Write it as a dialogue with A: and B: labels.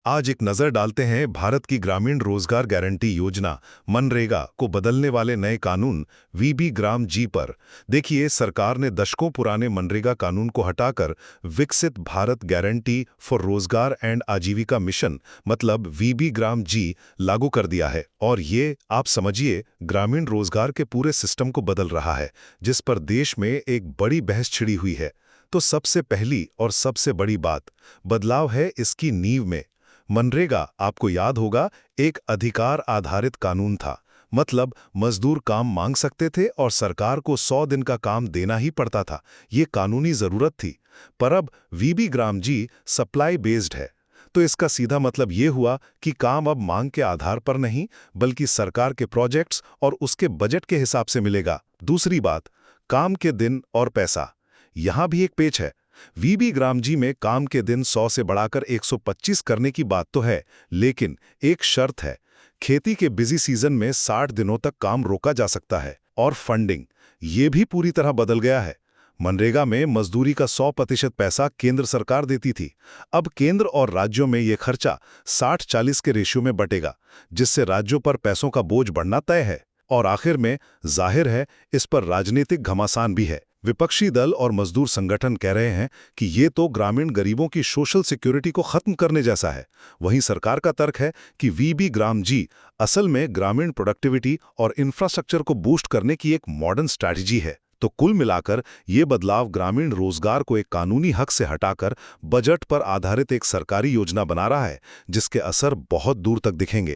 A: आज एक नजर डालते हैं भारत की ग्रामीण रोजगार गारंटी योजना मनरेगा को बदलने वाले नए कानून वीबी ग्राम जी पर। देखिए, सरकार ने दशकों पुराने मनरेगा कानून को हटाकर विकसित भारत गारंटी फॉर रोजगार एंड आजीविका मिशन मतलब वीबी ग्राम जी लागू कर दिया है। और ये आप समझिए ग्रामीण रोजगार के पूरे सिस्टम को बदल रहा है, जिस पर देश में एक बड़ी बहस छिड़ी हुई है। तो सबसे पहली और सबसे बड़ी बात बदलाव है इसकी नींव में। मनरेगा, आपको याद होगा, एक अधिकार आधारित कानून था। मतलब मजदूर काम मांग सकते थे और सरकार को 100 दिन का काम देना ही पड़ता था। ये कानूनी जरूरत थी। पर अब वीबी ग्राम जी सप्लाई बेस्ड है। तो इसका सीधा मतलब ये हुआ कि काम अब मांग के आधार पर नहीं, बल्कि सरकार के प्रोजेक्ट्स और उसके बजट के हिसाब से मिलेगा। दूसरी बात, काम के दिन और पैसा। यहां भी एक पेच है। वीबी ग्राम जी में काम के दिन 100 से बढ़ाकर 125 करने की बात तो है, लेकिन एक शर्त है। खेती के बिजी सीजन में 60 दिनों तक काम रोका जा सकता है। और फंडिंग, ये भी पूरी तरह बदल गया है। मनरेगा में मजदूरी का 100% पैसा केंद्र सरकार देती थी। अब केंद्र और राज्यों में ये खर्चा 60-40 के रेशियो में बटेगा, जिससे राज्यों पर पैसों का बोझ बढ़ना तय है। और आखिर में जाहिर है इस पर राजनीतिक घमासान भी है। विपक्षी दल और मजदूर संगठन कह रहे हैं कि ये तो ग्रामीण गरीबों की सोशल सिक्योरिटी को खत्म करने जैसा है। वहीं सरकार का तर्क है कि वीबी ग्राम जी असल में ग्रामीण प्रोडक्टिविटी और इंफ्रास्ट्रक्चर को बूस्ट करने की एक मॉडर्न स्ट्रैटेजी है। तो कुल मिलाकर ये बदलाव ग्रामीण रोजगार को एक कानूनी हक से हटाकर बजट पर आधारित एक सरकारी योजना बना रहा है, जिसके असर बहुत दूर तक दिखेंगे।